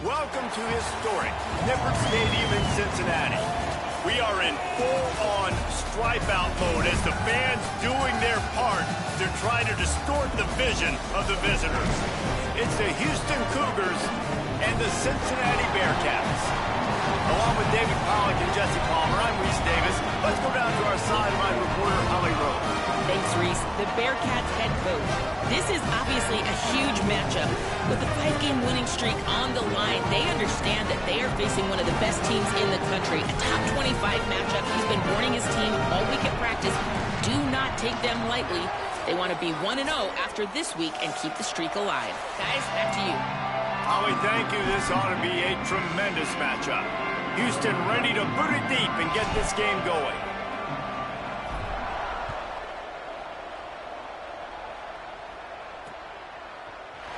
Welcome to historic Nippert Stadium in Cincinnati. We are in full-on stripe-out mode as the fans doing their part to try to distort the vision of the visitors. It's the Houston Cougars and the Cincinnati Bearcats. Along with David Pollack and Jesse Palmer, I'm Reese Davis. Let's go down to our sideline reporter, Holly Rowe. Thanks, Reese. The Bearcats head coach. This is obviously a huge matchup. With a 5-game winning streak on the line, they understand that they are facing one of the best teams in the country. A top 25 matchup. He's been warning his team all week at practice. Do not take them lightly. They want to be 1-0 after this week and keep the streak alive. Guys, back to you. Holly, thank you. This ought to be a tremendous matchup. Houston ready to boot it deep and get this game going.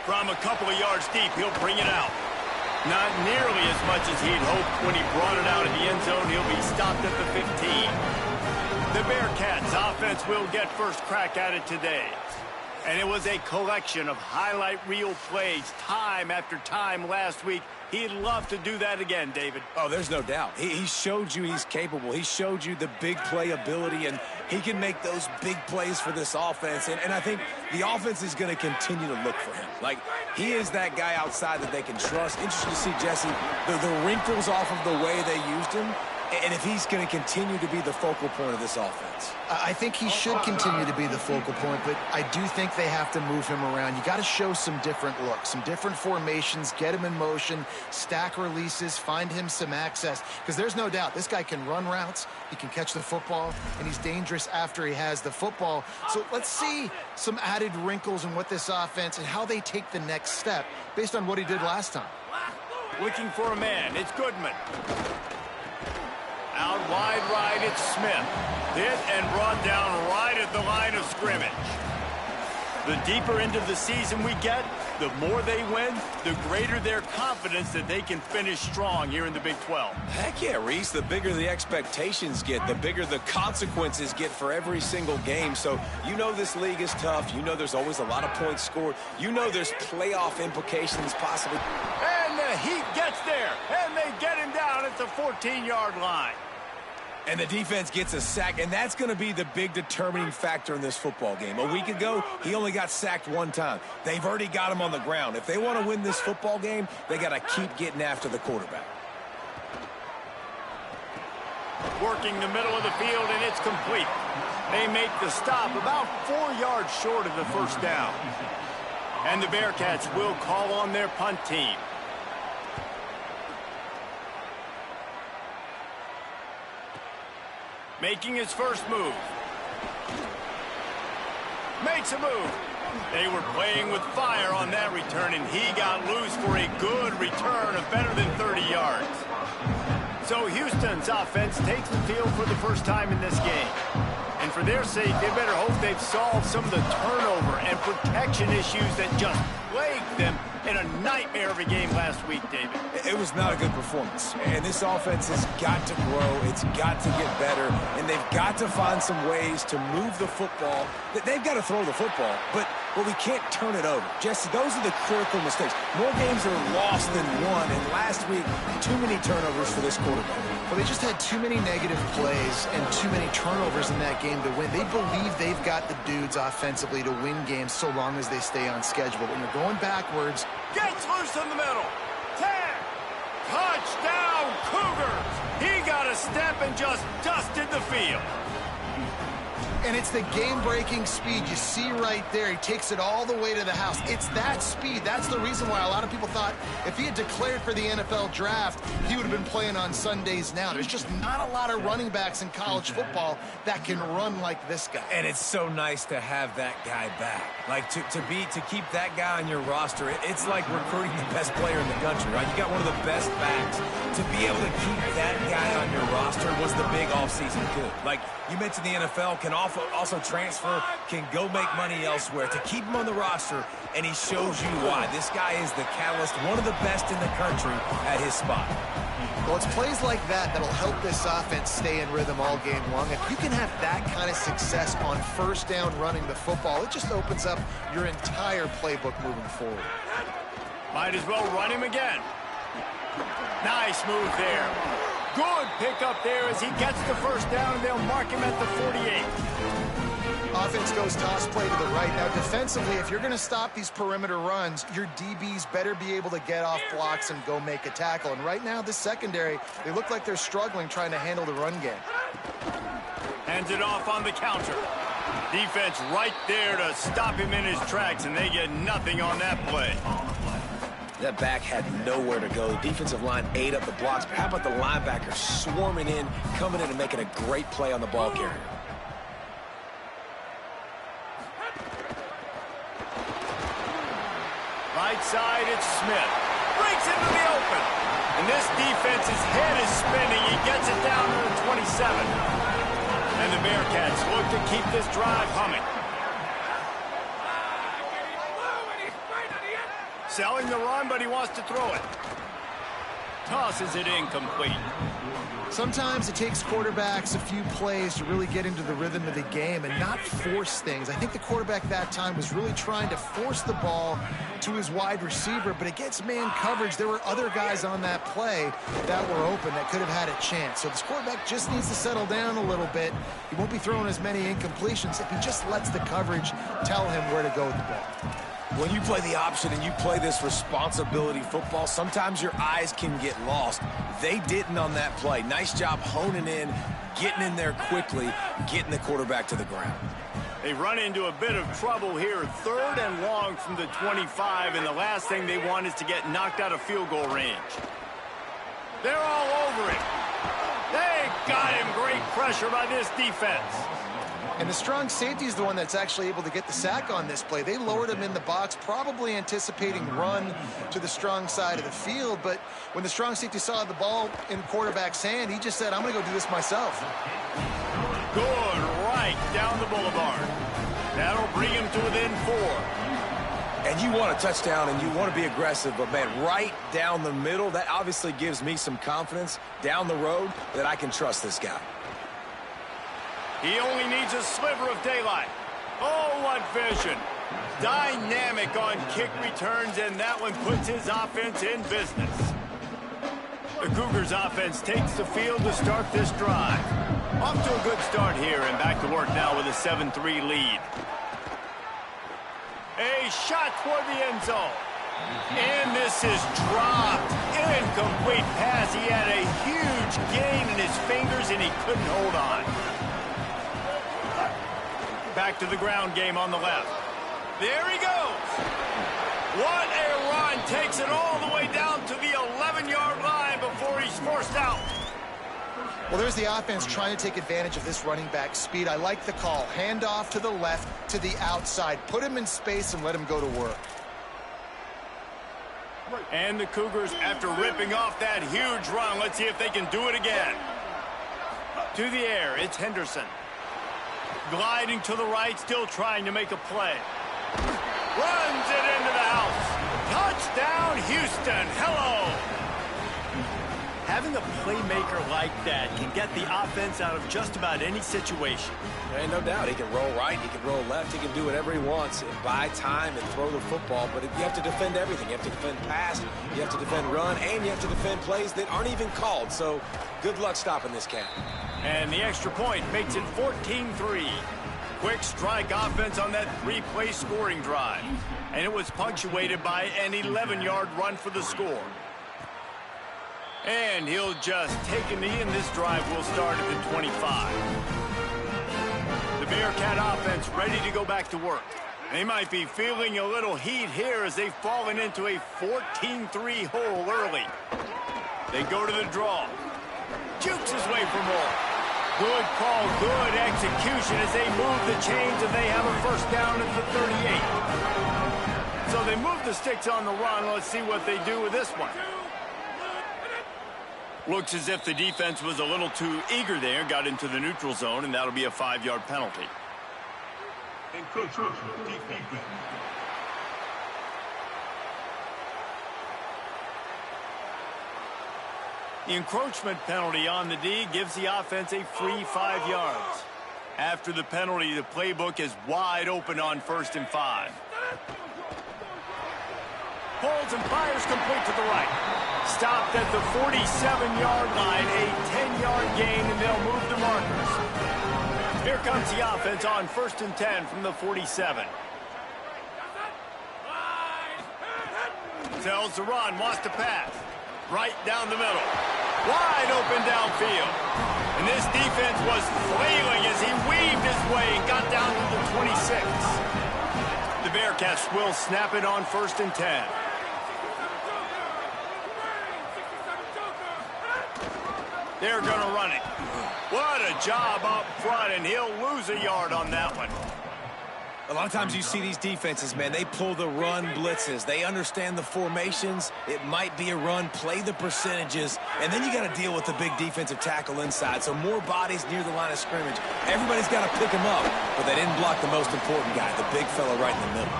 From a couple of yards deep, he'll bring it out. Not nearly as much as he'd hoped when he brought it out in the end zone. He'll be stopped at the 15. The Bearcats offense will get first crack at it today. And it was a collection of highlight reel plays time after time last week. He'd love to do that again, David. Oh, there's no doubt. He showed you he's capable. He showed you the big play ability, and he can make those big plays for this offense. And I think the offense is going to continue to look for him. Like, he is that guy outside that they can trust. Interesting to see, Jesse, the wrinkles off of the way they used him, and if he's going to continue to be the focal point of this offense. I think he should continue to be the focal point, but I do think they have to move him around. You got to show some different looks, some different formations, get him in motion, stack releases, find him some access, because there's no doubt this guy can run routes, he can catch the football, and he's dangerous after he has the football. So let's see some added wrinkles in what this offense and how they take the next step based on what he did last time. Looking for a man, it's Goodman. Out wide right, it's Smith. Hit and brought down right at the line of scrimmage. The deeper into the season we get, the more they win, the greater their confidence that they can finish strong here in the Big 12. Heck yeah, Reese. The bigger the expectations get, the bigger the consequences get for every single game. So you know this league is tough. You know there's always a lot of points scored. You know there's playoff implications possibly. And the Heat gets there, and they get him down at the 14-yard line. And the defense gets a sack, and that's going to be the big determining factor in this football game. A week ago, he only got sacked one time. They've already got him on the ground. If they want to win this football game, they got to keep getting after the quarterback. Working the middle of the field, and it's complete. They make the stop about 4 yards short of the first down. And the Bearcats will call on their punt team. Making his first move. Makes a move. They were playing with fire on that return, and he got loose for a good return of better than 30 yards. So Houston's offense takes the field for the first time in this game. And for their sake, they better hope they've solved some of the turnover and protection issues that just plagued them in a nightmare of a game last week, David. It was not a good performance. And this offense has got to grow. It's got to get better. And they've got to find some ways to move the football. They've got to throw the football, but we can't turn it over. Jesse, those are the critical mistakes. More games are lost than won. And last week, too many turnovers for this quarterback. Well, they just had too many negative plays and too many turnovers in that game to win. They believe they've got the dudes offensively to win games so long as they stay on schedule. But when you're going backwards, gets loose in the middle. 10. Touchdown, Cougars. He got a step and just dusted the field. And it's the game-breaking speed you see right there. He takes it all the way to the house. It's that speed. That's the reason why a lot of people thought if he had declared for the NFL draft, he would have been playing on Sundays now. There's just not a lot of running backs in college football that can run like this guy. And it's so nice to have that guy back. Like, to keep that guy on your roster, it's like recruiting the best player in the country, right? You got one of the best backs. To be able to keep that guy on your roster was the big offseason coup. Like, you mentioned the NFL can also transfer, can go make money elsewhere. To keep him on the roster, and he shows you why. This guy is the catalyst, one of the best in the country at his spot. Well, it's plays like that that'll help this offense stay in rhythm all game long. If you can have that kind of success on first down running the football, it just opens up your entire playbook moving forward. Might as well run him again. Nice move there. Good pickup there as he gets the first down, and they'll mark him at the 48. Offense goes toss play to the right. Now, defensively, if you're going to stop these perimeter runs, your DBs better be able to get off blocks and go make a tackle. And right now, this secondary, they look like they're struggling trying to handle the run game. Hands it off on the counter. Defense right there to stop him in his tracks, and they get nothing on that play. That back had nowhere to go. The defensive line ate up the blocks. But how about the linebacker swarming in, coming in and making a great play on the ball carrier? Right side, it's Smith. Breaks into the open. And this defense's head is spinning. He gets it down to the 27. And the Bearcats look to keep this drive humming. Selling the run, but he wants to throw it. Tosses it incomplete. Sometimes it takes quarterbacks a few plays to really get into the rhythm of the game and not force things. I think the quarterback that time was really trying to force the ball to his wide receiver, but against man coverage, there were other guys on that play that were open that could have had a chance. So this quarterback just needs to settle down a little bit. He won't be throwing as many incompletions if he just lets the coverage tell him where to go with the ball. When you play the option and you play this responsibility football, sometimes your eyes can get lost. They didn't on that play. Nice job honing in, getting in there quickly, getting the quarterback to the ground. They run into a bit of trouble here. 3rd and long from the 25, and the last thing they want is to get knocked out of field goal range. They're all over him. They got him. Great pressure by this defense. And the strong safety is the one that's actually able to get the sack on this play. They lowered him in the box, probably anticipating run to the strong side of the field. But when the strong safety saw the ball in quarterback's hand, he just said, I'm going to go do this myself. Good right down the boulevard. That'll bring him to within 4. And you want a touchdown and you want to be aggressive, but, man, right down the middle, that obviously gives me some confidence down the road that I can trust this guy. He only needs a sliver of daylight. Oh, what vision. Dynamic on kick returns, and that one puts his offense in business. The Cougars offense takes the field to start this drive. Off to a good start here, and back to work now with a 7-3 lead. A shot toward the end zone. And this is dropped. Incomplete pass. He had a huge gain in his fingers, and he couldn't hold on. Back to the ground game on the left. There he goes. What a run. Takes it all the way down to the 11-yard line before he's forced out. Well, there's the offense trying to take advantage of this running back speed. I like the call. Hand off to the left, to the outside. Put him in space and let him go to work. And the Cougars, after ripping off that huge run, let's see if they can do it again. To the air, it's Henderson. Gliding to the right, still trying to make a play. Runs it into the house. Touchdown, Houston. Hello. Having a playmaker like that can get the offense out of just about any situation. And no doubt, he can roll right, he can roll left, he can do whatever he wants and buy time and throw the football, but you have to defend everything. You have to defend pass, you have to defend run, and you have to defend plays that aren't even called. So good luck stopping this cat. And the extra point makes it 14-3. Quick strike offense on that 3-play scoring drive. And it was punctuated by an 11-yard run for the score. And he'll just take a knee, and this drive will start at the 25. The Bearcat offense ready to go back to work. They might be feeling a little heat here as they've fallen into a 14-3 hole early. They go to the draw. Jukes his way for more. Good call, good execution as they move the chains, and they have a first down at the 38. So they move the sticks on the run. Let's see what they do with this one. Looks as if the defense was a little too eager there, got into the neutral zone, and that'll be a 5-yard penalty. The encroachment penalty on the D gives the offense a free 5 yards. After the penalty, the playbook is wide open on 1st and 5. Pulls and fires complete to the right. Stopped at the 47-yard line, a 10-yard gain, and they'll move the markers. Here comes the offense on 1st and 10 from the 47. Tells the run, wants to pass. Right down the middle. Wide open downfield. And this defense was flailing as he weaved his way and got down to the 26. The Bearcats will snap it on 1st and 10. They're going to run it. What a job up front, and he'll lose a yard on that one. A lot of times you see these defenses, man, they pull the run blitzes. They understand the formations. It might be a run, play the percentages, and then you got to deal with the big defensive tackle inside. So more bodies near the line of scrimmage. Everybody's got to pick him up, but they didn't block the most important guy, the big fella right in the middle.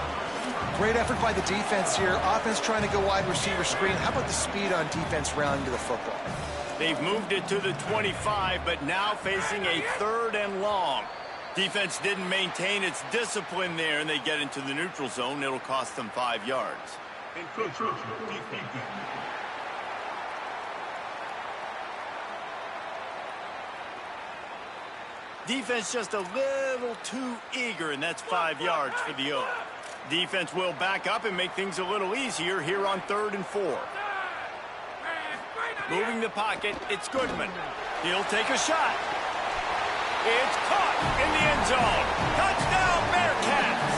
Great effort by the defense here. Offense trying to go wide receiver screen. How about the speed on defense rounding to the football? They've moved it to the 25, but now facing a 3rd and long. Defense didn't maintain its discipline there, and they get into the neutral zone. It'll cost them 5 yards. Defense just a little too eager, and that's 5 yards for the O. Defense will back up and make things a little easier here on 3rd and 4. Moving the pocket, it's Goodman. He'll take a shot. It's caught in the end zone. Touchdown, Bearcats!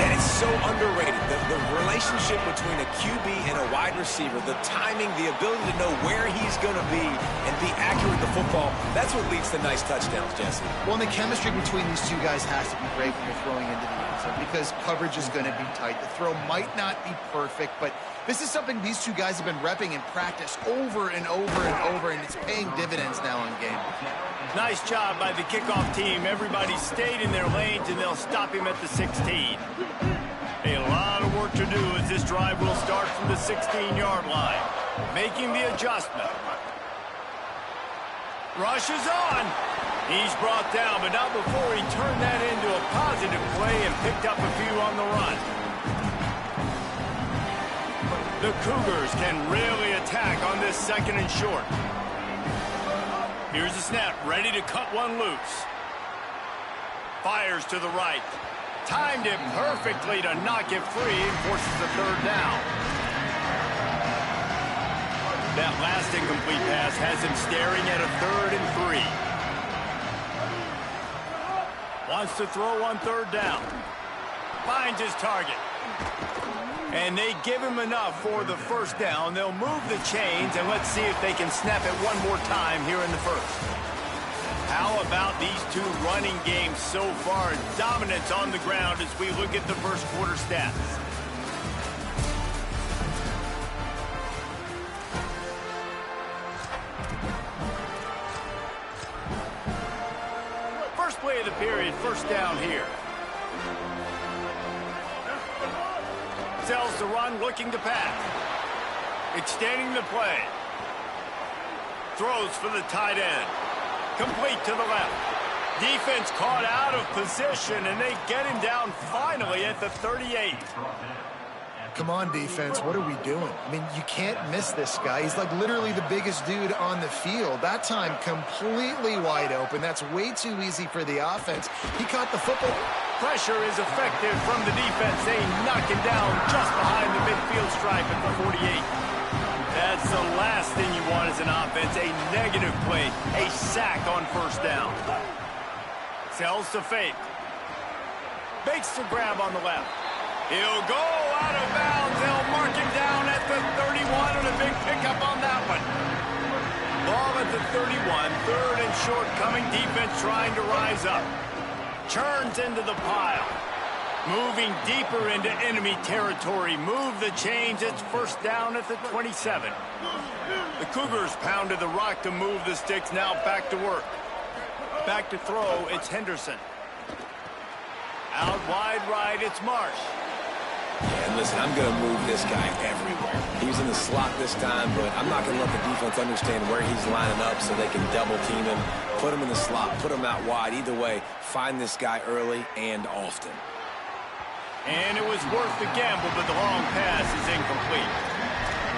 And it's so underrated. The relationship between a QB and a wide receiver, the timing, the ability to know where he's going to be and be accurate with the football, that's what leads to nice touchdowns, Jesse. Well, and the chemistry between these two guys has to be great when you're throwing into the end zone because coverage is going to be tight. The throw might not be perfect, but this is something these two guys have been repping in practice over and over and over, and it's paying dividends now in game. Nice job by the kickoff team. Everybody stayed in their lanes, and they'll stop him at the 16. A lot of work to do as this drive will start from the 16-yard line. Making the adjustment. Rush is on. He's brought down, but not before he turned that into a positive play and picked up a few on the run. The Cougars can really attack on this 2nd and short. Here's the snap, ready to cut one loose. Fires to the right. Timed it perfectly to knock it free and forces the 3rd down. That last incomplete pass has him staring at a 3rd and 3. Wants to throw on 3rd down. Finds his target. And they give him enough for the 1st down. They'll move the chains, and let's see if they can snap it one more time here in the 1st. How about these two running games so far? Dominance on the ground as we look at the 1st quarter stats. First play of the period, 1st down here. Sells the run, looking to pass. Extending the play. Throws for the tight end. Complete to the left. Defense caught out of position, and they get him down finally at the 38. Come on, defense. What are we doing? I mean, you can't miss this guy. He's like literally the biggest dude on the field. That time, completely wide open. That's way too easy for the offense. He caught the football. Pressure is effective from the defense. They knock him down just behind the midfield stripe at the 48. That's the last thing you want as an offense, a negative play, a sack on 1st down. Sells to fake. Makes the grab on the left. He'll go out of bounds. They'll mark him down at the 31 and a big pickup on that one. Ball at the 31, 3rd and short coming. Defense trying to rise up. Turns into the pile. Moving deeper into enemy territory. Move the chains. It's 1st down at the 27. The Cougars pounded the rock to move the sticks. Now back to work. Back to throw. It's Henderson. Out wide right. It's Marsh. And listen, I'm going to move this guy everywhere. He's in the slot this time, but I'm not going to let the defense understand where he's lining up so they can double team him, put him in the slot, put him out wide. Either way, find this guy early and often. And it was worth the gamble, but the long pass is incomplete.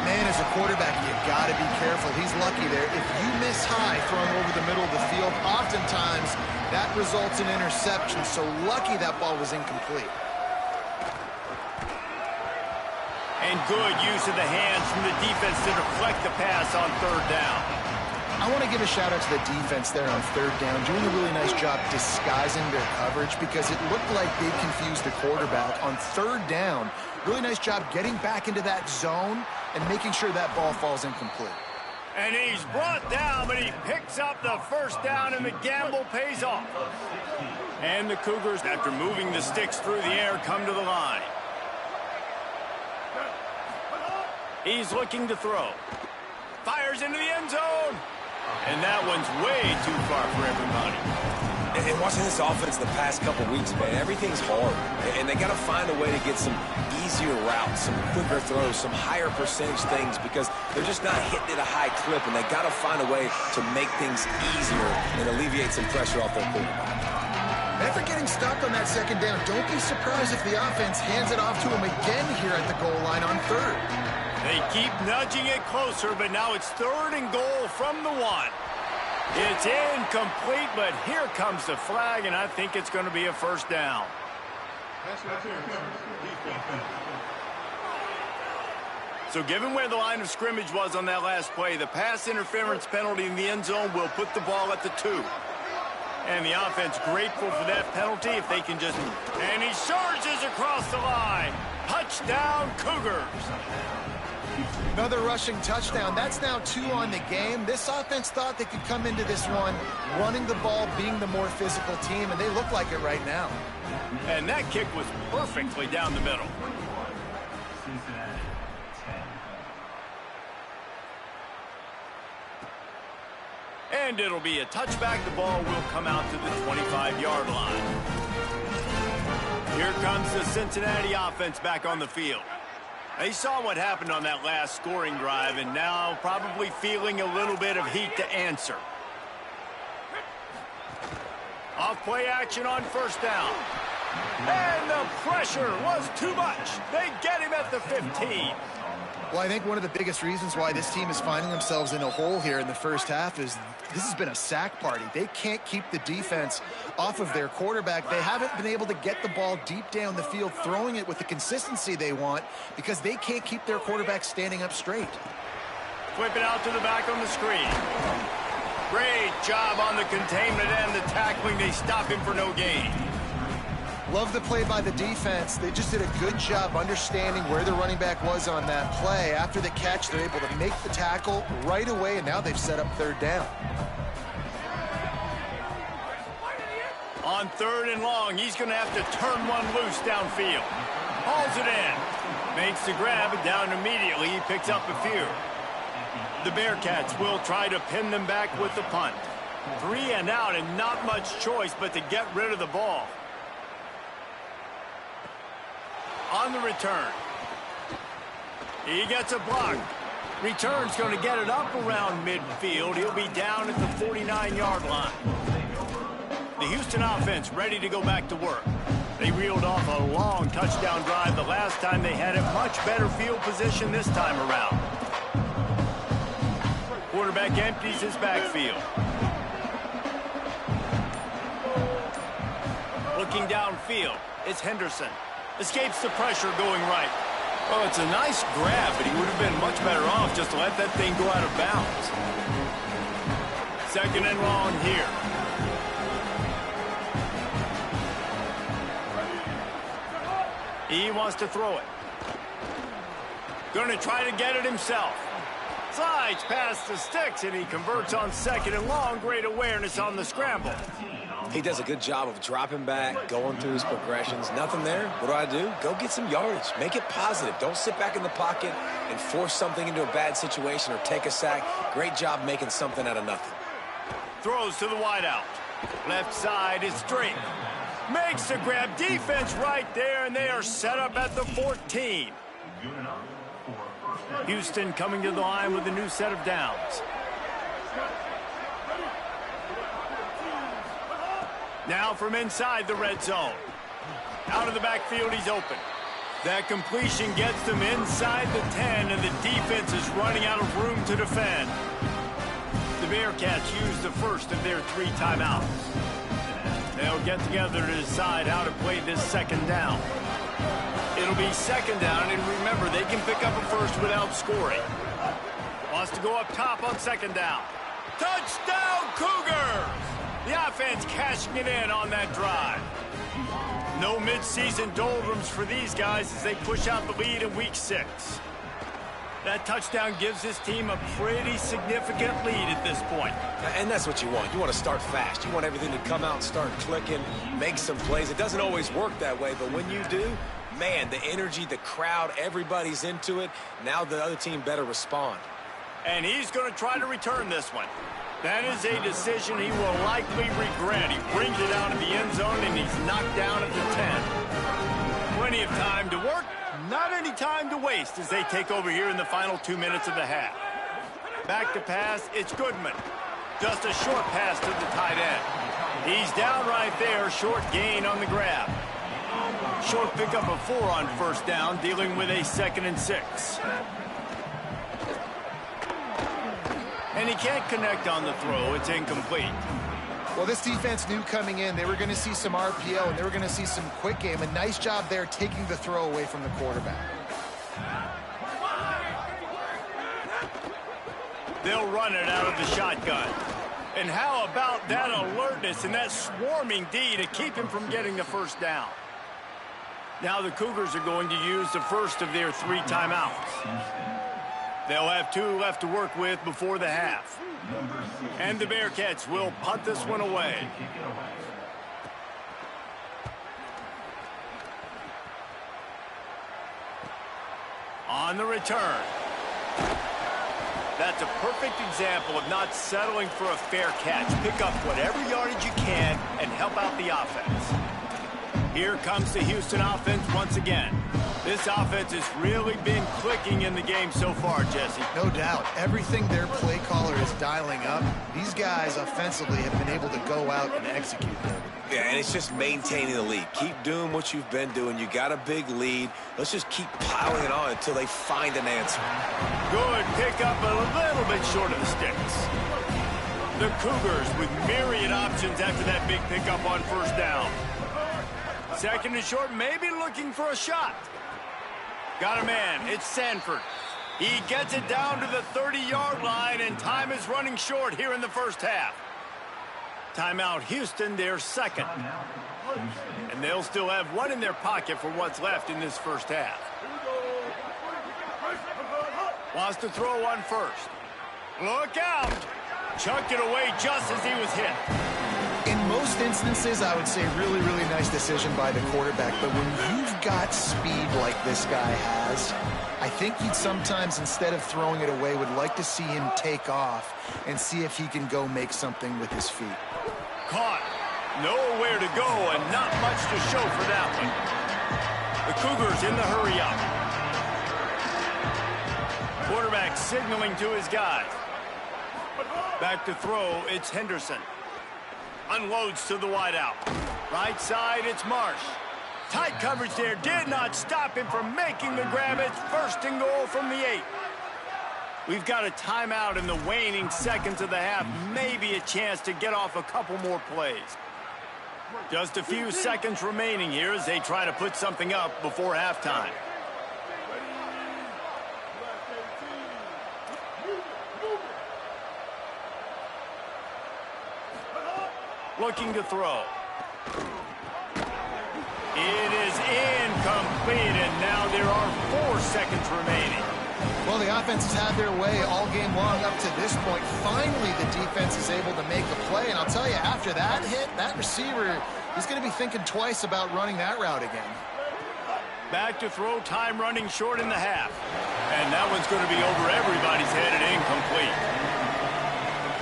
Man, as a quarterback, you got to be careful. He's lucky there. If you miss high throwing over the middle of the field, oftentimes that results in interception. So lucky that ball was incomplete. And good use of the hands from the defense to deflect the pass on third down. I want to give a shout-out to the defense there on third down, doing a really nice job disguising their coverage because it looked like they confused the quarterback on third down. Really nice job getting back into that zone and making sure that ball falls incomplete. And he's brought down, but he picks up the first down, and the gamble pays off. And the Cougars, after moving the sticks through the air, come to the line. He's looking to throw. Fires into the end zone. And that one's way too far for everybody. And watching this offense the past couple weeks, man, everything's hard. And they got to find a way to get some easier routes, some quicker throws, some higher percentage things because they're just not hitting at a high clip, and they got to find a way to make things easier and alleviate some pressure off their quarterback. After getting stopped on that second down, don't be surprised if the offense hands it off to him again here at the goal line on third. They keep nudging it closer, but now it's third and goal from the 1. It's incomplete, but here comes the flag, and I think it's going to be a first down. So given where the line of scrimmage was on that last play, the pass interference penalty in the end zone will put the ball at the 2. And the offense grateful for that penalty if they can just... And he surges across the line. Touchdown, Cougars. Another rushing touchdown. That's now 2 on the game. This offense thought they could come into this one running the ball, being the more physical team, and they look like it right now. And that kick was perfectly down the middle. And it'll be a touchback. The ball will come out to the 25-yard line. Here comes the Cincinnati offense back on the field. They saw what happened on that last scoring drive and now probably feeling a little bit of heat to answer. Off play action on first down. And the pressure was too much. They get him at the 15. Well, I think one of the biggest reasons why this team is finding themselves in a hole here in the first half is this has been a sack party. They can't keep the defense off of their quarterback. They haven't been able to get the ball deep down the field, throwing it with the consistency they want because they can't keep their quarterback standing up straight. Flip it out to the back on the screen. Great job on the containment and the tackling. They stop him for no gain. Love the play by the defense. They just did a good job understanding where the running back was on that play. After the catch, they're able to make the tackle right away, and now they've set up third down. On third and long, he's going to have to turn one loose downfield. Hauls it in. Makes the grab, and down immediately. He picks up a few. The Bearcats will try to pin them back with the punt. 3 and out, and not much choice but to get rid of the ball. On the return. He gets a block. Return's going to get it up around midfield. He'll be down at the 49-yard line. The Houston offense ready to go back to work. They reeled off a long touchdown drive the last time. They had a much better field position this time around. Quarterback empties his backfield. Looking downfield, it's Henderson. Escapes the pressure going right. Well, it's a nice grab, but he would have been much better off just to let that thing go out of bounds. Second and long here. He wants to throw it. Going to try to get it himself. Slides past the sticks, and he converts on second and long. Great awareness on the scramble. He does a good job of dropping back, going through his progressions. Nothing there. What do? Go get some yardage. Make it positive. Don't sit back in the pocket and force something into a bad situation or take a sack. Great job making something out of nothing. Throws to the wideout. Left side is straight. Makes the grab. Defense right there, and they are set up at the 14. Houston coming to the line with a new set of downs. Now from inside the red zone. Out of the backfield, he's open. That completion gets them inside the 10, and the defense is running out of room to defend. The Bearcats use the first of their 3 timeouts. They'll get together to decide how to play this second down. It'll be second down, and remember, they can pick up a first without scoring. Wants to go up top on second down. Touchdown, Cougars! The offense cashing it in on that drive. No midseason doldrums for these guys as they push out the lead in Week 6. That touchdown gives this team a pretty significant lead at this point. And that's what you want. You want to start fast. You want everything to come out and start clicking, make some plays. It doesn't always work that way, but when you do, man, the energy, the crowd, everybody's into it. Now the other team better respond. And he's going to try to return this one. That is a decision he will likely regret. He brings it out of the end zone, and he's knocked down at the 10. Plenty of time to work, not any time to waste as they take over here in the final 2 minutes of the half. Back to pass, it's Goodman. Just a short pass to the tight end. He's down right there, short gain on the grab. Short pickup of 4 on first down, dealing with a 2nd and 6. And he can't connect on the throw. It's incomplete. Well, this defense knew coming in they were going to see some RPO and they were going to see some quick game. A nice job there taking the throw away from the quarterback. They'll run it out of the shotgun. And how about that alertness and that swarming D to keep him from getting the first down? Now the Cougars are going to use the first of their 3 timeouts. They'll have 2 left to work with before the half. And the Bearcats will punt this one away. On the return. That's a perfect example of not settling for a fair catch. Pick up whatever yardage you can and help out the offense. Here comes the Houston offense once again. This offense has really been clicking in the game so far, Jesse. No doubt. Everything their play caller is dialing up, these guys offensively have been able to go out and execute them. Yeah, and it's just maintaining the lead. Keep doing what you've been doing. You got a big lead. Let's just keep piling it on until they find an answer. Good pickup, but a little bit short of the sticks. The Cougars with myriad options after that big pickup on first down. 2nd and short, maybe looking for a shot. Got a man. It's Sanford. He gets it down to the 30-yard line, and time is running short here in the first half. Timeout Houston, their 2nd. And they'll still have 1 in their pocket for what's left in this first half. Wants to throw on first. Look out! Chucked it away just as he was hit. In most instances, I would say really, really nice decision by the quarterback. But when you've got speed like this guy has, I think you'd sometimes, instead of throwing it away, would like to see him take off and see if he can go make something with his feet. Caught. Nowhere to go and not much to show for that one. The Cougars in the hurry up. Quarterback signaling to his guys. Back to throw, it's Henderson. Unloads to the wideout. Right side, it's Marsh. Tight coverage there did not stop him from making the grab. It's 1st and goal from the 8. We've got a timeout in the waning seconds of the half. Maybe a chance to get off a couple more plays. Just a few seconds remaining here as they try to put something up before halftime. Looking to throw. It is incomplete, and now there are 4 seconds remaining. Well, the offense has had their way all game long up to this point. Finally, the defense is able to make a play, and I'll tell you, after that hit, that receiver is going to be thinking twice about running that route again. Back to throw, time running short in the half. And that one's going to be over everybody's head and incomplete.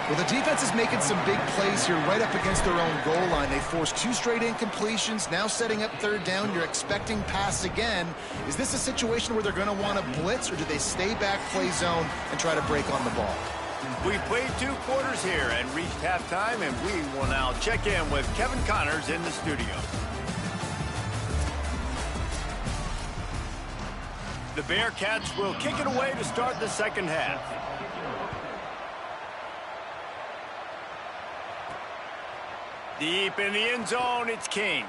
Well, the defense is making some big plays here right up against their own goal line. They forced 2 straight incompletions, now setting up 3rd down. You're expecting pass again. Is this a situation where they're going to want to blitz, or do they stay back, play zone, and try to break on the ball? We played 2 quarters here and reached halftime, and we will now check in with Kevin Connors in the studio. The Bearcats will kick it away to start the second half. Deep in the end zone, it's King.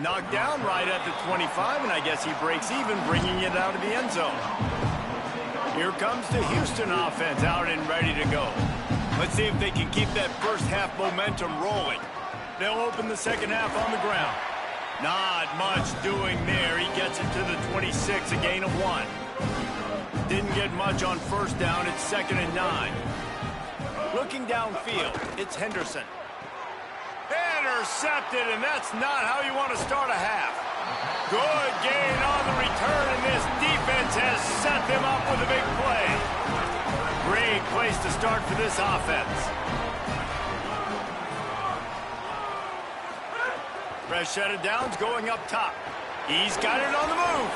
Knocked down right at the 25, and I guess he breaks even, bringing it out of the end zone. Here comes the Houston offense out and ready to go. Let's see if they can keep that first half momentum rolling. They'll open the second half on the ground. Not much doing there. He gets it to the 26, a gain of 1. Didn't get much on first down. It's 2nd and 9. Looking downfield, it's Henderson. Intercepted, and that's not how you want to start a half. Good gain on the return, and this defense has set them up with a big play. Great place to start for this offense. Fresh set of downs going up top. He's got it on the move.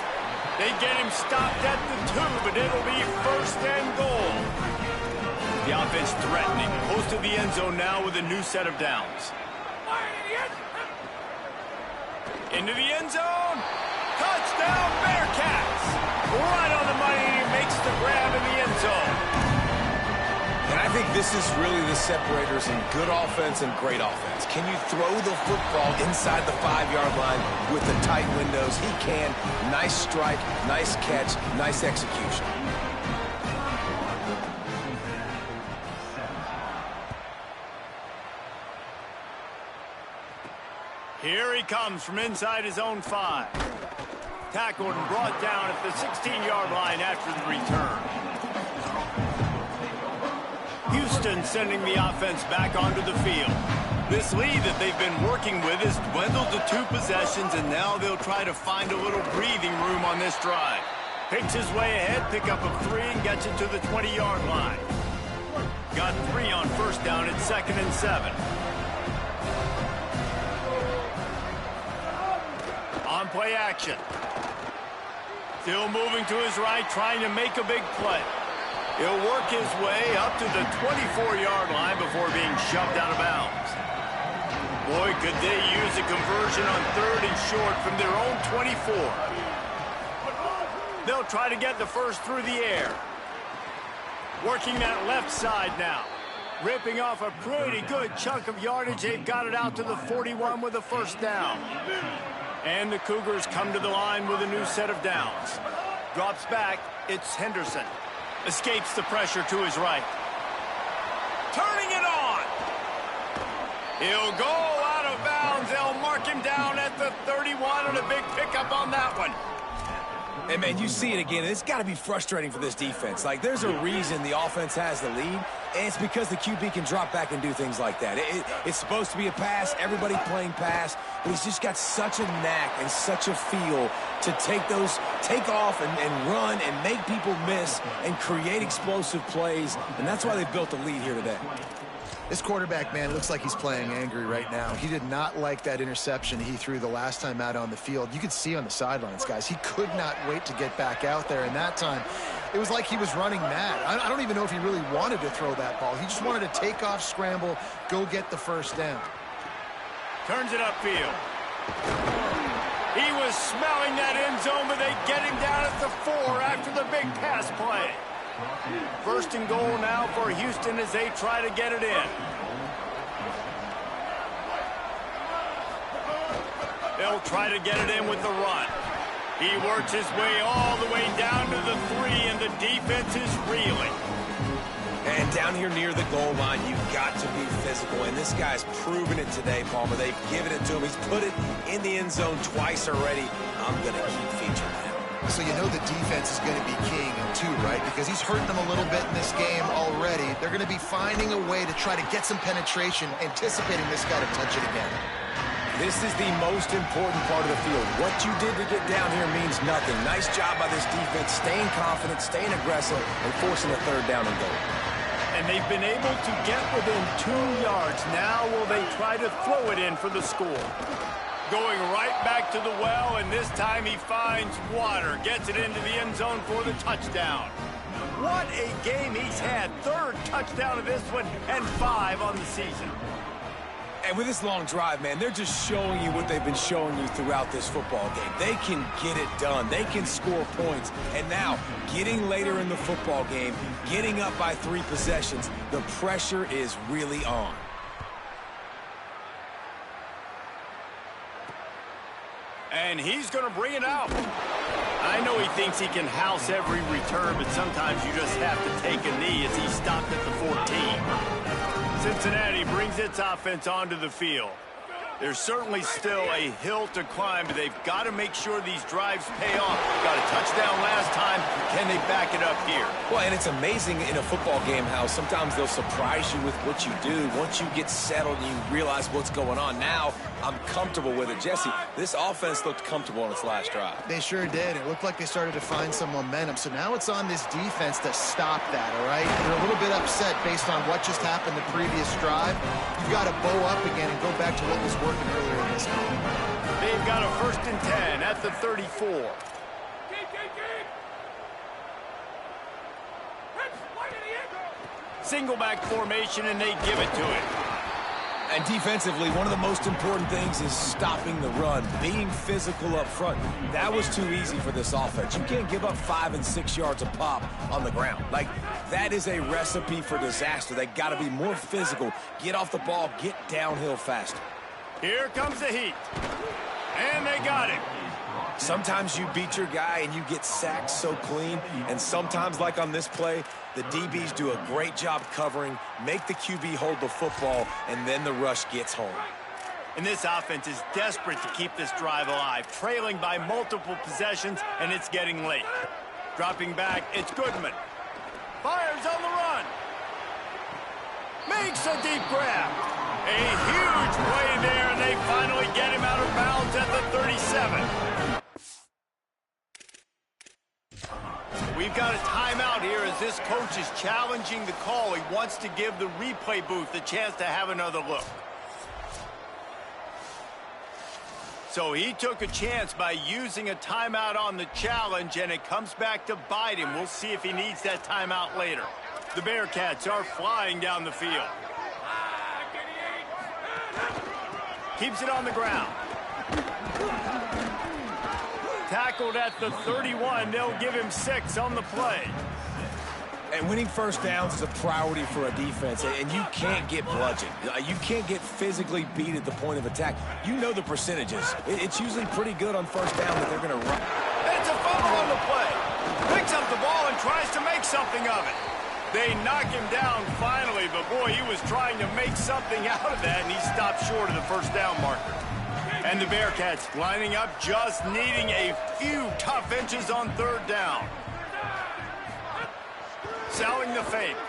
They get him stopped at the 2, but it'll be 1st and goal. The offense threatening. Close to the end zone now with a new set of downs. Into the end zone. Touchdown, Bearcats. Right on the money, and he makes the grab in the end zone. And I think this is really the separators in good offense and great offense. Can you throw the football inside the 5-yard line with the tight windows? He can. Nice strike, nice catch, nice execution. Here he comes from inside his own 5. Tackled and brought down at the 16-yard line after the return. Houston sending the offense back onto the field. This lead that they've been working with has dwindled to 2 possessions, and now they'll try to find a little breathing room on this drive. Picks his way ahead, pick up of 3, and gets it to the 20-yard line. Got 3 on first down at 2nd and 7. On play action. Still moving to his right, trying to make a big play. He'll work his way up to the 24-yard line before being shoved out of bounds. Boy, could they use a conversion on 3rd and short from their own 24. They'll try to get the first through the air. Working that left side now. Ripping off a pretty good chunk of yardage. They've got it out to the 41 with a 1st down. And the Cougars come to the line with a new set of downs. Drops back, it's Henderson. Escapes the pressure to his right. Turning it on. He'll go out of bounds. They'll mark him down at the 31, and a big pickup on that one. And, man, you see it again. It's got to be frustrating for this defense. Like, there's a reason the offense has the lead, and it's because the QB can drop back and do things like that. It's supposed to be a pass, everybody playing pass, but he's just got such a knack and such a feel to take off and run and make people miss and create explosive plays, and that's why they've built a lead here today. This quarterback, man, looks like he's playing angry right now. He did not like that interception he threw the last time out on the field. You could see on the sidelines, guys, he could not wait to get back out there. And that time, it was like he was running mad. I don't even know if he really wanted to throw that ball. He just wanted to take off, scramble, go get the 1st down. Turns it upfield. He was smelling that end zone, but they get him down at the 4 after the big pass play. 1st and goal now for Houston as they try to get it in. They'll try to get it in with the run. He works his way all the way down to the 3, and the defense is reeling. And down here near the goal line, you've got to be physical. And this guy's proven it today, Palmer. They've given it to him. He's put it in the end zone twice already. I'm going to keep featuring him. So you know the defense is going to be king too, right? Because he's hurting them a little bit in this game already. They're going to be finding a way to try to get some penetration, anticipating this guy to touch it again. This is the most important part of the field. What you did to get down here means nothing. Nice job by this defense, staying confident, staying aggressive, and forcing a 3rd down and goal. And they've been able to get within 2 yards. Now will they try to throw it in for the score? Going right back to the well, and this time he finds water. Gets it into the end zone for the touchdown. What a game he's had. 3rd touchdown of this one, and 5 on the season. And with this long drive, man, they're just showing you what they've been showing you throughout this football game. They can get it done. They can score points. And now, getting later in the football game, getting up by 3 possessions, the pressure is really on. And he's going to bring it out. I know he thinks he can house every return, but sometimes you just have to take a knee as he stopped at the 14. Cincinnati brings its offense onto the field. There's certainly still a hill to climb, but they've got to make sure these drives pay off. Got a touchdown last time. Can they back it up here? Well, and it's amazing in a football game how sometimes they'll surprise you with what you do. Once you get settled and you realize what's going on, now I'm comfortable with it. Jesse, this offense looked comfortable on its last drive. They sure did. It looked like they started to find some momentum. So now it's on this defense to stop that, all right? They're a little bit upset based on what just happened the previous drive. You've got to bow up again and go back to what was working earlier in this game. They've got a 1st and 10 at the 34. Single back formation, and they give it to it. And defensively, one of the most important things is stopping the run, being physical up front. That was too easy for this offense. You can't give up 5 and 6 yards a pop on the ground. Like, that is a recipe for disaster. They got to be more physical, get off the ball, get downhill faster. Here comes the heat. And they got it. Sometimes you beat your guy and you get sacked so clean, and sometimes, like on this play, the DBs do a great job covering, make the QB hold the football, and then the rush gets home. And this offense is desperate to keep this drive alive, trailing by multiple possessions, and it's getting late. Dropping back, it's Goodman. Fires on the run. Makes a deep grab. A huge play there, and they finally get him out of bounds at the 37. We've got a timeout here as this coach is challenging the call. He wants to give the replay booth a chance to have another look. So he took a chance by using a timeout on the challenge, and it comes back to bite him. We'll see if he needs that timeout later. The Bearcats are flying down the field. Keeps it on the ground. Tackled at the 31. They'll give him 6 on the play. And winning first downs is a priority for a defense, and you can't get bludgeoned. You can't get physically beat at the point of attack. You know the percentages. It's usually pretty good on first down that they're going to run. It's a fumble on the play. Picks up the ball and tries to make something of it. They knock him down finally, but boy, he was trying to make something out of that, and he stopped short of the first down marker. And the Bearcats lining up, just needing a few tough inches on 3rd down. Selling the fake.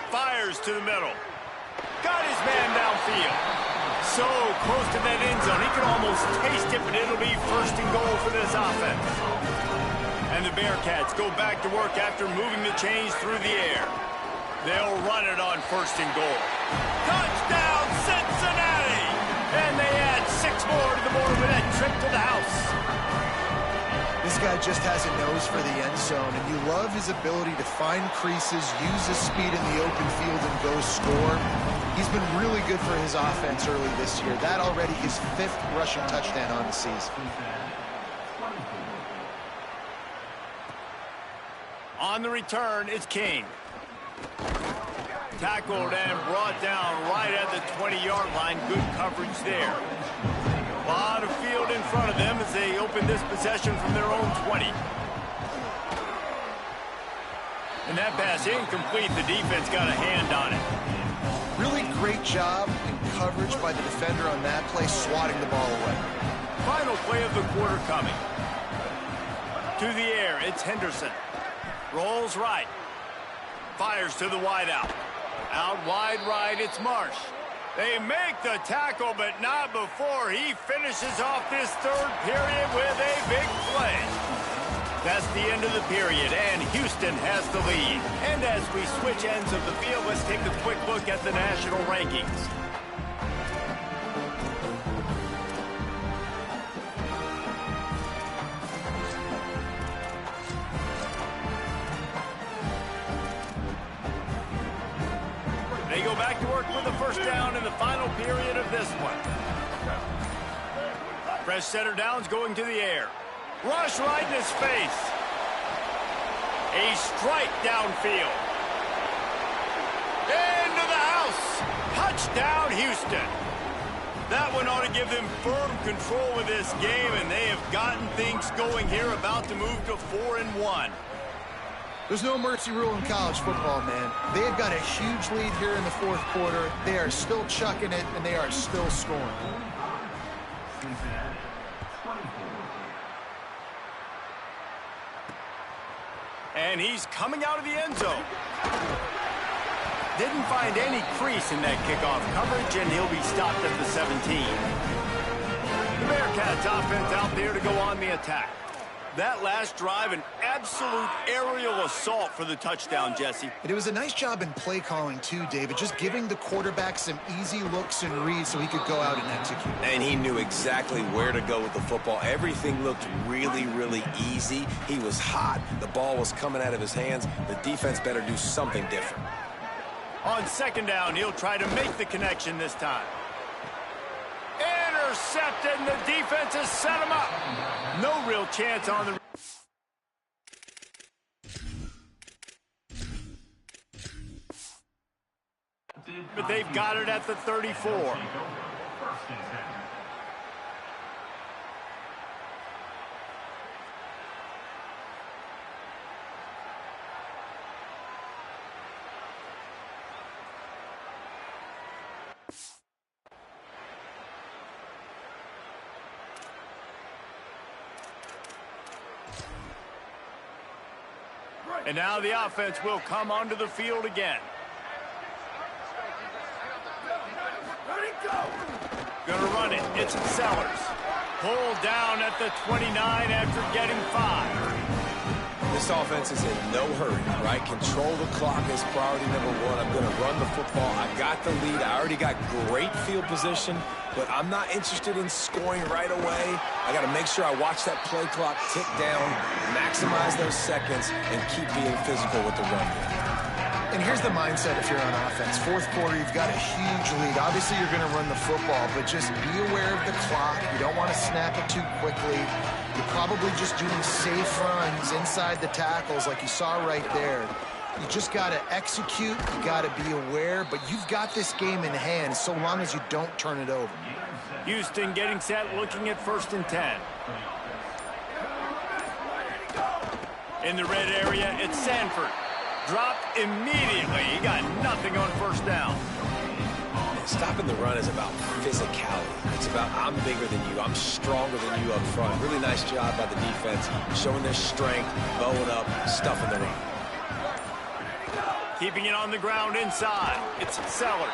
Fires to the middle. Got his man downfield. So close to that end zone, he could almost taste it, but it'll be 1st and goal for this offense. And the Bearcats go back to work after moving the chains through the air. They'll run it on 1st and goal. Touchdown, Cincinnati! And they add 6 more to the board with that trip to the house. This guy just has a nose for the end zone, and you love his ability to find creases, use his speed in the open field, and go score. He's been really good for his offense early this year. That already his 5th rushing touchdown on the season. On the return, it's King. Tackled and brought down right at the 20-yard line. Good coverage there. A lot of field in front of them as they open this possession from their own 20. And that pass incomplete. The defense got a hand on it. Really great job in coverage by the defender on that play, swatting the ball away. Final play of the quarter coming. To the air, it's Henderson. Rolls right. Fires to the wideout. Out wide right, it's Marsh. They make the tackle, but not before he finishes off this 3rd period with a big play. That's the end of the period, and Houston has the lead. And as we switch ends of the field, let's take a quick look at the national rankings. They go back to work with a first down in the final period of this one. Fresh center downs going to the air. Rush right in his face. A strike downfield. Into the house. Touchdown, Houston. That one ought to give them firm control of this game, and they have gotten things going here, about to move to 4-1. There's no mercy rule in college football, man. They have got a huge lead here in the fourth quarter. They are still chucking it, and they are still scoring. And he's coming out of the end zone. Didn't find any crease in that kickoff coverage, and he'll be stopped at the 17. The Bearcats offense out there to go on the attack. That last drive, an absolute aerial assault for the touchdown, Jesse. And it was a nice job in play calling, too, David, just giving the quarterback some easy looks and reads so he could go out and execute. And he knew exactly where to go with the football. Everything looked really, really easy. He was hot. The ball was coming out of his hands. The defense better do something different. On second down, he'll try to make the connection this time. Intercepted, and the defense has set him up. No real chance on the... But they've got it at the 34. And now the offense will come onto the field again. Gonna run it. It's Sellers. Pulled down at the 29 after getting 5. This offense is in no hurry, right? Control the clock is priority number one. I'm going to run the football. I got the lead. I already got great field position, but I'm not interested in scoring right away. I got to make sure I watch that play clock tick down, maximize those seconds, and keep being physical with the run. And here's the mindset if you're on offense. Fourth quarter, you've got a huge lead. Obviously, you're going to run the football, but just be aware of the clock. You don't want to snap it too quickly. You're probably just doing safe runs inside the tackles like you saw right there. You just got to execute. You got to be aware, but you've got this game in hand so long as you don't turn it over. Houston getting set, looking at 1st and 10. In the red area, it's Sanford. Dropped immediately. He got nothing on 1st down. Stopping the run is about physicality. It's about I'm bigger than you. I'm stronger than you up front. Really nice job by the defense, showing their strength, bowing up, stuffing the run. Keeping it on the ground inside. It's Sellers.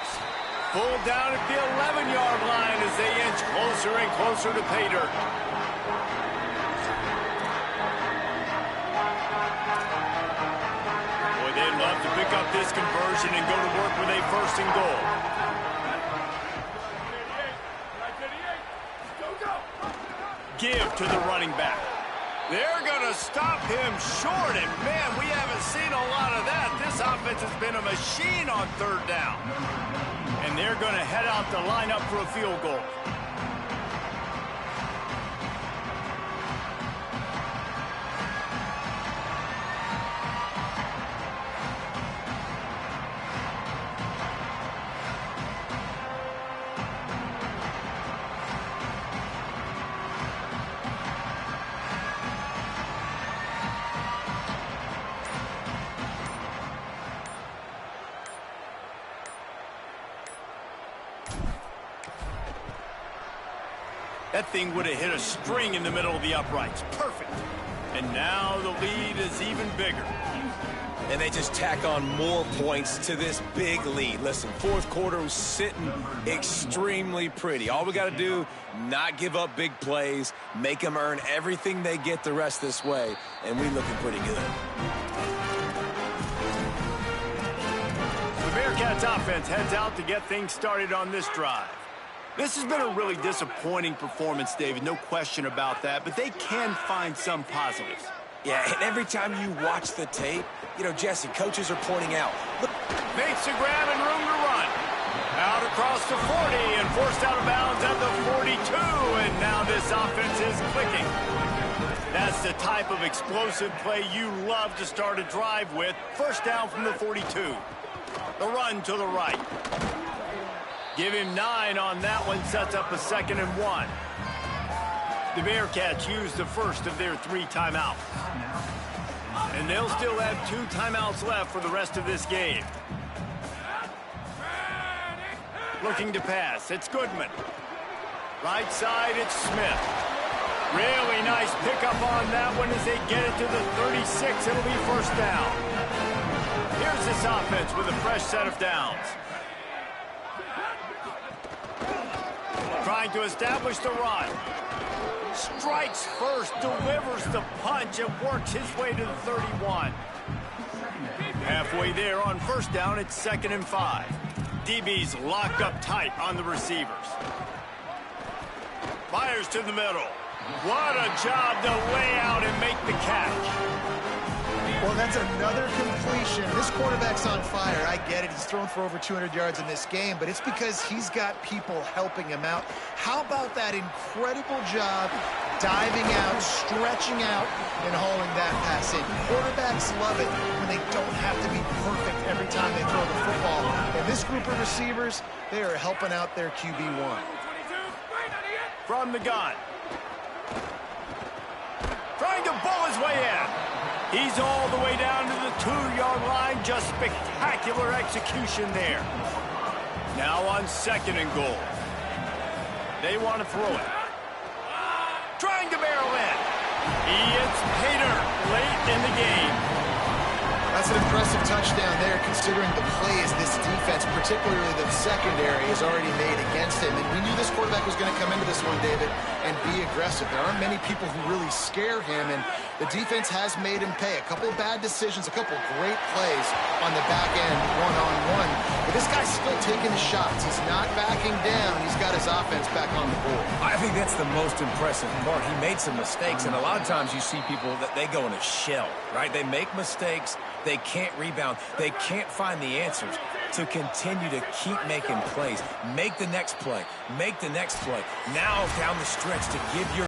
Pulled down at the 11-yard line as they inch closer and closer to pay dirt. Boy, they'd love to pick up this conversion and go to work with a 1st and goal. Give to the running back. They're going to stop him short, and man, we haven't seen a lot of that. This offense has been a machine on 3rd down. And they're going to head out to line up for a field goal. That thing would have hit a string in the middle of the uprights. Perfect. And now the lead is even bigger. And they just tack on more points to this big lead. Listen, 4th quarter was sitting extremely pretty. All we got to do, not give up big plays, make them earn everything they get the rest this way, and we looking pretty good. The Bearcats offense heads out to get things started on this drive. This has been a really disappointing performance, David, no question about that, but they can find some positives. Yeah, and every time you watch the tape, you know, Jesse, coaches are pointing out. Look, makes a grab and room to run. across the 40 and forced out of bounds at the 42. And now this offense is clicking. That's the type of explosive play you love to start a drive with. First down from the 42. The run to the right. Give him 9 on that one. Sets up a 2nd and 1. The Bearcats use the first of their 3 timeouts. And they'll still have 2 timeouts left for the rest of this game. Looking to pass. It's Goodman. Right side, it's Smith. Really nice pickup on that one as they get it to the 36. It'll be first down. Here's this offense with a fresh set of downs. Trying to establish the run. Strikes first, delivers the punch, and works his way to the 31. Halfway there on first down, it's 2nd and 5. DB's locked up tight on the receivers. Fires to the middle. What a job to lay out and make the catch. Well, that's another completion. This quarterback's on fire. I get it. He's thrown for over 200 yards in this game, but it's because he's got people helping him out. How about that incredible job diving out, stretching out, and hauling that pass in? Quarterbacks love it when they don't have to be perfect every time they throw the football. And this group of receivers, they are helping out their QB1. From the gun. Trying to bull his way in. He's all the way down to the 2-yard line. Just spectacular execution there. Now on 2nd and goal. They want to throw it. Trying to barrel in. It's Pater late in the game. That's an impressive touchdown there, considering the plays this defense, particularly the secondary, has already made against him. And we knew this quarterback was going to come into this one, David, and be aggressive. There aren't many people who really scare him, and the defense has made him pay. A couple of bad decisions, a couple of great plays on the back end, one-on-one. But this guy's still taking the shots. He's not backing down. He's got his offense back on the board. I think that's the most impressive part. He made some mistakes, and a lot of times you see people that they go in a shell, right? They make mistakes. They can't rebound. They can't find the answers to continue to keep making plays. Make the next play. Make the next play. Now down the stretch to give your